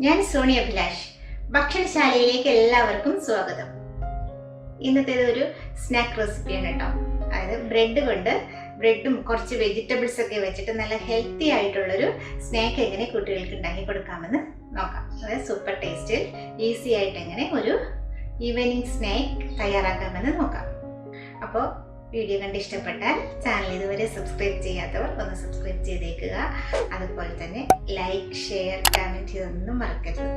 ഞാൻ സോണിയ അഭിലാഷ്. ഭക്ഷണശാലയിലേക്ക് എല്ലാവർക്കും സ്വാഗതം. ഇന്നത്തേത് ഒരു സ്നാക്ക് റെസിപ്പിയാണ് കേട്ടോ. അതായത് ബ്രെഡും കുറച്ച് വെജിറ്റബിൾസ് ഒക്കെ വെച്ചിട്ട് നല്ല ഹെൽത്തി ആയിട്ടുള്ളൊരു സ്നാക്ക് എങ്ങനെ കുട്ടികൾക്ക് ഉണ്ടാക്കി കൊടുക്കാമെന്ന് നോക്കാം. അതായത് സൂപ്പർ ടേസ്റ്റിൽ ഈസി ആയിട്ട് എങ്ങനെ ഒരു ഈവനിങ് സ്നാക്ക് തയ്യാറാക്കാമെന്ന് നോക്കാം. അപ്പോൾ വീഡിയോ കണ്ട് ഇഷ്ടപ്പെട്ടാൽ ചാനൽ ഇതുവരെ സബ്സ്ക്രൈബ് ചെയ്യാത്തവർ ഒന്ന് സബ്സ്ക്രൈബ് ചെയ്തേക്കുക. അതുപോലെ തന്നെ ലൈക്ക്, ഷെയർ, കമൻറ്റ് ഇതൊന്നും മറക്കരുത്.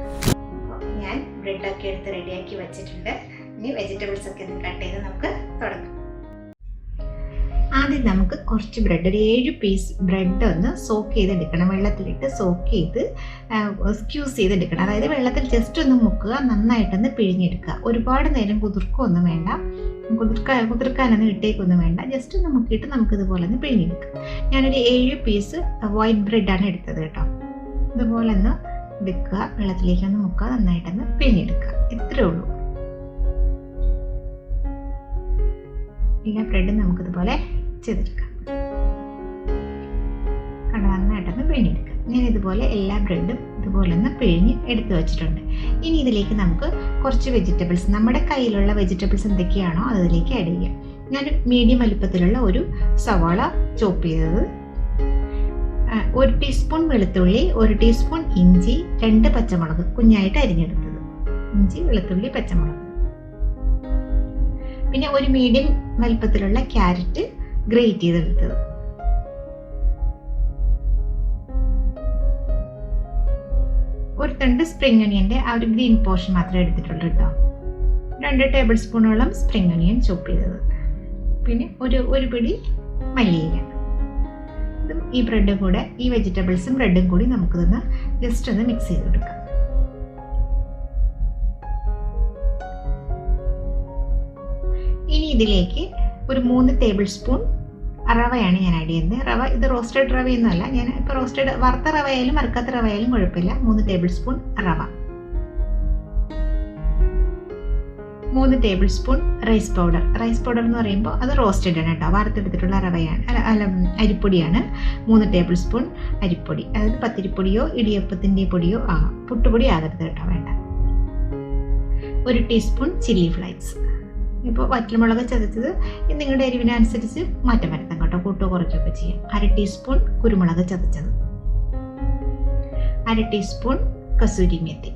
അപ്പോൾ ഞാൻ ബ്രെഡൊക്കെ എടുത്ത് റെഡിയാക്കി വെച്ചിട്ടുണ്ട്. ഇനി വെജിറ്റബിൾസ് ഒക്കെ ഒന്ന് കട്ട് ചെയ്ത് നമുക്ക് തുടങ്ങാം. ആദ്യം നമുക്ക് കുറച്ച് ബ്രെഡ്, ഒരു 7 പീസ് ബ്രെഡ് ഒന്ന് സോക്ക് ചെയ്തെടുക്കണം. വെള്ളത്തിലിട്ട് സോക്ക് ചെയ്ത് സ്ക്യൂസ് ചെയ്തെടുക്കണം. അതായത് വെള്ളത്തിൽ ജസ്റ്റ് ഒന്ന് മുക്കുക, നന്നായിട്ടൊന്ന് പിഴിഞ്ഞെടുക്കുക. ഒരുപാട് നേരം കുതിർക്കൊന്നും വേണ്ട, കുതിർക്കാനൊന്നും ഇട്ടേക്കൊന്നും വേണ്ട. ജസ്റ്റ് ഒന്ന് മുക്കിയിട്ട് നമുക്കിതുപോലെ ഒന്ന് പിഴിഞ്ഞെടുക്കാം. ഞാനൊരു 7 പീസ് വൈറ്റ് ബ്രെഡാണ് എടുത്തത് കേട്ടോ. ഇതുപോലെ ഒന്ന് എടുക്കുക, വെള്ളത്തിലേക്കൊന്ന് മുക്കുക, നന്നായിട്ടൊന്ന് പിഴിഞ്ഞെടുക്കുക. ഇത്രേ ഉള്ളൂ. എല്ലാ ബ്രെഡും നമുക്കിതുപോലെ ചെയ്തെടുക്കാം. നന്നായിട്ടൊന്ന് പിഴിഞ്ഞെടുക്കാം. ഞാൻ ഇതുപോലെ എല്ലാ ബ്രെഡും ഇതുപോലെ ഒന്ന് പിഴിഞ്ഞ് എടുത്തു വെച്ചിട്ടുണ്ട്. ഇനി ഇതിലേക്ക് നമുക്ക് കുറച്ച് വെജിറ്റബിൾസ്, നമ്മുടെ കയ്യിലുള്ള വെജിറ്റബിൾസ് എന്തൊക്കെയാണോ അതിലേക്ക് ആഡ് ചെയ്യാം. ഞാൻ മീഡിയം വലുപ്പത്തിലുള്ള ഒരു സവാള ചോപ്പ് ചെയ്തത്, 1 ടീസ്പൂൺ വെളുത്തുള്ളി, 1 ടീസ്പൂൺ ഇഞ്ചി, 2 പച്ചമുളക് കുഞ്ഞായിട്ട് അരിഞ്ഞെടുത്തത്. ഇഞ്ചി, വെളുത്തുള്ളി, പച്ചമുളക്. പിന്നെ ഒരു മീഡിയം വലുപ്പത്തിലുള്ള ക്യാരറ്റ് ഗ്രേറ്റ് ചെയ്തെടുത്തത്. ഒരു തണ്ട് സ്പ്രിംഗ് ഒനിയന്റെ ആ ഒരു ഗ്രീൻ പോർഷൻ മാത്രമേ എടുത്തിട്ടുള്ളൂ കേട്ടോ. 2 ടേബിൾ സ്പൂണോളം സ്പ്രിംഗ് ഒനിയൻ ചോപ്പ് ചെയ്തത്. പിന്നെ ഒരു പിടി മല്ലിയില. ഇതും ഈ ബ്രെഡും കൂടെ, ഈ വെജിറ്റബിൾസും ബ്രെഡും കൂടി നമുക്കിതൊന്ന് ജസ്റ്റ് ഒന്ന് മിക്സ് ചെയ്ത് കൊടുക്കാം. ഇനി ഇതിലേക്ക് ഒരു 3 ടേബിൾ സ്പൂൺ റവയാണ് ഞാൻ ആഡ് ചെയ്യുന്നത്. റവ ഇത് റോസ്റ്റഡ് റവയൊന്നും അല്ല. ഞാൻ ഇപ്പോൾ റോസ്റ്റഡ് വറുത്ത റവയായാലും വറുക്കാത്ത റവയായാലും കുഴപ്പമില്ല. 3 ടേബിൾ സ്പൂൺ റവ, 3 tablespoon rice powder. Rice powder എന്ന് പറയുമ്പോൾ അത് റോസ്റ്റഡ് ആണ് കേട്ടോ, വറുത്തെടുത്തിട്ടുള്ള റവയാണ്, അരിപ്പൊടിയാണ്. 3 ടേബിൾ സ്പൂൺ അരിപ്പൊടി, അതായത് പത്തിരിപ്പൊടിയോ ഇടിയപ്പത്തിൻ്റെ പൊടിയോ പുട്ടുപൊടി ആകരുത് കേട്ടോ, വേണ്ട. 1 ടീസ്പൂൺ ചില്ലി ഫ്ലൈക്സ്. ഇപ്പോൾ വറ്റൽമുളക് ചതച്ചത് നിങ്ങളുടെ എരിവിനനുസരിച്ച് മാറ്റം വരുത്താം കേട്ടോ, കൂട്ടോ കുറയ്ക്കുകയൊക്കെ ചെയ്യാം. 1/2 ടീസ്പൂൺ കുരുമുളക് ചതച്ചത്, 1/2 teaspoon kasuri മെത്തി,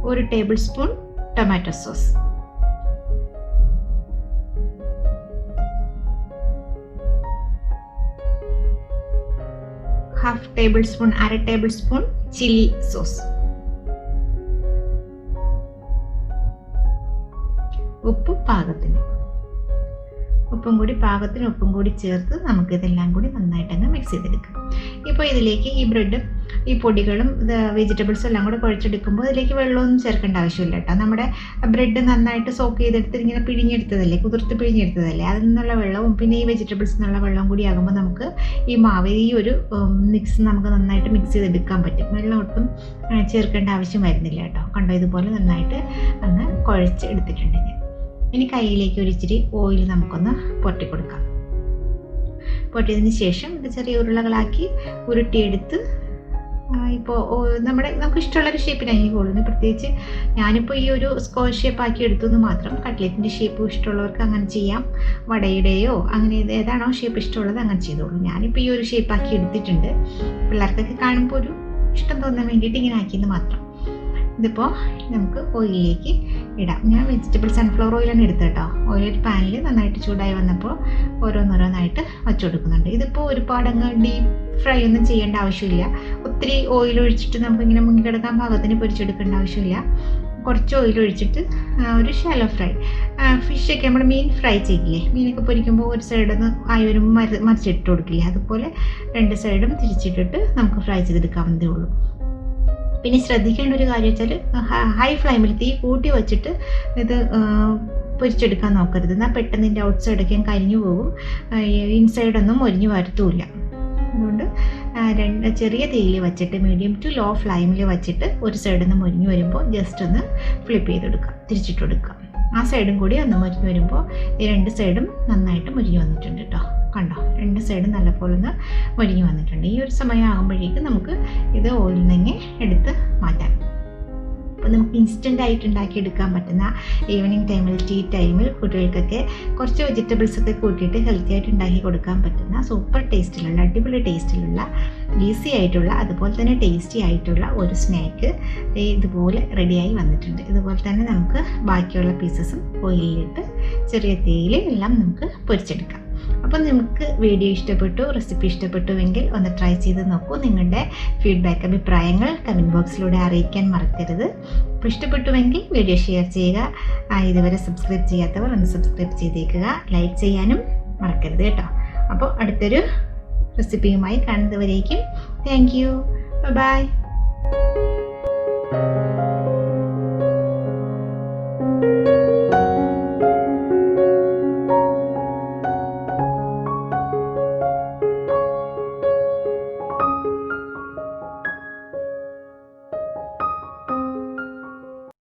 1 table spoon tomato sauce, 1/2 table spoon chilli sauce, ഉപ്പ് പാകത്തിന്, ഉപ്പും കൂടി ചേർത്ത് നമുക്കിതെല്ലാം കൂടി നന്നായിട്ടങ്ങ് മിക്സ് ചെയ്തെടുക്കാം. ഇപ്പോൾ ഇതിലേക്ക് ഈ ബ്രെഡും ഈ പൊടികളും വെജിറ്റബിൾസും എല്ലാം കൂടെ കുഴച്ചെടുക്കുമ്പോൾ ഇതിലേക്ക് വെള്ളമൊന്നും ചേർക്കേണ്ട ആവശ്യമില്ല കേട്ടോ. നമ്മുടെ ബ്രെഡ് നന്നായിട്ട് സോക്ക് ചെയ്തെടുത്ത് ഇങ്ങനെ പിഴിഞ്ഞെടുത്തതല്ലേ, കുതിർത്ത് പിഴിഞ്ഞെടുത്തതല്ലേ, അതിൽ നിന്നുള്ള വെള്ളവും പിന്നെ ഈ വെജിറ്റബിൾസ് നിന്നുള്ള വെള്ളവും കൂടി ആകുമ്പോൾ നമുക്ക് ഈ മാവ്, ഈ ഒരു മിക്സ് നമുക്ക് നന്നായിട്ട് മിക്സ് ചെയ്തെടുക്കാൻ പറ്റും. വെള്ളം ഒട്ടും ചേർക്കേണ്ട ആവശ്യം വരുന്നില്ല കേട്ടോ. കണ്ടോ, ഇതുപോലെ നന്നായിട്ട് അങ്ങ് കുഴച്ച് എടുത്തിട്ടുണ്ട് ഞാൻ. ഇനി കയ്യിലേക്ക് ഒരു ഇച്ചിരി ഓയിൽ നമുക്കൊന്ന് പൊട്ടി കൊടുക്കാം. പൊട്ടിയതിന് ശേഷം ഇത് ചെറിയ ഉരുളകളാക്കി ഉരുട്ടിയെടുത്ത് ഇപ്പോൾ നമുക്ക് ഇഷ്ടമുള്ളൊരു ഷേപ്പിനായിക്കോളുന്നു. പ്രത്യേകിച്ച് ഞാനിപ്പോൾ ഈ ഒരു സ്ക്വയർ ഷേപ്പ് ആക്കി എടുത്തു മാത്രം. കട്ട്ലറ്റിൻ്റെ ഷേപ്പ് ഇഷ്ടമുള്ളവർക്ക് അങ്ങനെ ചെയ്യാം, വടയുടെയോ അങ്ങനെ ഏതാണോ ഷേപ്പ് ഇഷ്ടമുള്ളത് അങ്ങനെ ചെയ്തോളൂ. ഞാനിപ്പോൾ ഈ ഒരു ഷേപ്പ് ആക്കി എടുത്തിട്ടുണ്ട്. പിള്ളേർക്കൊക്കെ കാണുമ്പോൾ ഒരു ഇഷ്ടം തോന്നാൻ വേണ്ടിയിട്ട് ഇങ്ങനെ ആക്കിയെന്ന് മാത്രം. ഇതിപ്പോൾ നമുക്ക് ഓയിലിലേക്ക് ഇടാം. ഞാൻ വെജിറ്റബിൾ സൺഫ്ലവർ ഓയിലാണ് എടുത്തത് കേട്ടോ. ഓയിൽ പാനിൽ നന്നായിട്ട് ചൂടായി വന്നപ്പോൾ ഓരോന്നോരോന്നായിട്ട് വച്ചു കൊടുക്കുന്നുണ്ട്. ഇതിപ്പോൾ ഒരുപാട് അങ്ങ് ഡീപ്പ് ഫ്രൈ ഒന്നും ചെയ്യേണ്ട ആവശ്യമില്ല. ഒത്തിരി ഓയിൽ ഒഴിച്ചിട്ട് നമുക്കിങ്ങനെ മുങ്ങിക്കിടക്കാൻ പാകത്തിന് പൊരിച്ചെടുക്കേണ്ട ആവശ്യമില്ല. കുറച്ച് ഓയിൽ ഒഴിച്ചിട്ട് ഒരു ഷാലോ ഫ്രൈ, ഫിഷൊക്കെ നമ്മൾ മീൻ ഫ്രൈ ചെയ്യില്ലേ, മീനൊക്കെ പൊരിക്കുമ്പോൾ ഒരു സൈഡൊന്ന് ആയി വരുമ്പോൾ മറിച്ചിട്ട് കൊടുക്കില്ലേ, അതുപോലെ 2 സൈഡും തിരിച്ചിട്ടിട്ട് നമുക്ക് ഫ്രൈ ചെയ്തെടുക്കാവുന്നതേ ഉള്ളൂ. പിന്നെ ശ്രദ്ധിക്കേണ്ട ഒരു കാര്യം വെച്ചാൽ ഹൈ ഫ്ലെയിമിൽ തീ കൂട്ടി വെച്ചിട്ട് ഇത് പൊരിച്ചെടുക്കാൻ നോക്കരുത്. എന്നാൽ പെട്ടെന്ന് ഇതിൻ്റെ ഔട്ട് സൈഡൊക്കെ കരിഞ്ഞു പോകും, ഇൻസൈഡൊന്നും മൊരിഞ്ഞു വരത്തുമില്ല. അതുകൊണ്ട് ചെറിയ തീയിൽ വെച്ചിട്ട് മീഡിയം ടു ലോ ഫ്ലെയിമിൽ വെച്ചിട്ട് ഒരു സൈഡിൽ നിന്ന് മൊരിഞ്ഞു വരുമ്പോൾ ജസ്റ്റ് ഒന്ന് ഫ്ലിപ്പ് ചെയ്തെടുക്കാം, തിരിച്ചിട്ട് കൊടുക്കാം. ആ സൈഡും കൂടി ഒന്ന് മുരിഞ്ഞ് വരുമ്പോൾ ഈ 2 സൈഡും നന്നായിട്ട് മുരിഞ്ഞ് വന്നിട്ടുണ്ട് കേട്ടോ. കണ്ടോ, 2 സൈഡും നല്ലപോലെ ഒന്ന് മുരിഞ്ഞ് വന്നിട്ടുണ്ട്. ഈ ഒരു സമയം ആകുമ്പോഴേക്കും നമുക്ക് ഇത് ഓയിലിൽ നിന്ന് എടുത്ത് മാറ്റാം. അപ്പോൾ നമുക്ക് ഇൻസ്റ്റൻ്റ് ആയിട്ട് ഉണ്ടാക്കിയെടുക്കാൻ പറ്റുന്ന, ഈവനിങ് ടൈമിൽ, ടീ ടൈമിൽ കുട്ടികൾക്കൊക്കെ കുറച്ച് വെജിറ്റബിൾസൊക്കെ കൂട്ടിയിട്ട് ഹെൽത്തി ആയിട്ട് ഉണ്ടാക്കി കൊടുക്കാൻ പറ്റുന്ന സൂപ്പർ ടേസ്റ്റിലുള്ള, അടിപൊളി ടേസ്റ്റിലുള്ള, ഈസി ആയിട്ടുള്ള, അതുപോലെ തന്നെ ടേസ്റ്റി ആയിട്ടുള്ള ഒരു സ്നാക്ക് ഇതുപോലെ റെഡിയായി വന്നിട്ടുണ്ട്. ഇതുപോലെ തന്നെ നമുക്ക് ബാക്കിയുള്ള പീസസും ഓയിലിലിട്ട് ചെറിയ തീയിൽ എല്ലാം നമുക്ക് പൊരിച്ചെടുക്കാം. അപ്പോൾ നിങ്ങൾക്ക് വീഡിയോ ഇഷ്ടപ്പെട്ടു, റെസിപ്പി ഇഷ്ടപ്പെട്ടുവെങ്കിൽ ഒന്ന് ട്രൈ ചെയ്ത് നോക്കൂ. നിങ്ങളുടെ ഫീഡ്ബാക്ക്, അഭിപ്രായങ്ങൾ കമൻറ്റ് ബോക്സിലൂടെ അറിയിക്കാൻ മറക്കരുത്. അപ്പോൾ ഇഷ്ടപ്പെട്ടുവെങ്കിൽ വീഡിയോ ഷെയർ ചെയ്യുക. ഇതുവരെ സബ്സ്ക്രൈബ് ചെയ്യാത്തവർ ഒന്ന് സബ്സ്ക്രൈബ് ചെയ്തേക്കുക. ലൈക്ക് ചെയ്യാനും മറക്കരുത് കേട്ടോ. അപ്പോൾ അടുത്തൊരു റെസിപ്പിയുമായി കാണുന്നതുവരേക്കും താങ്ക് യു, ബൈ.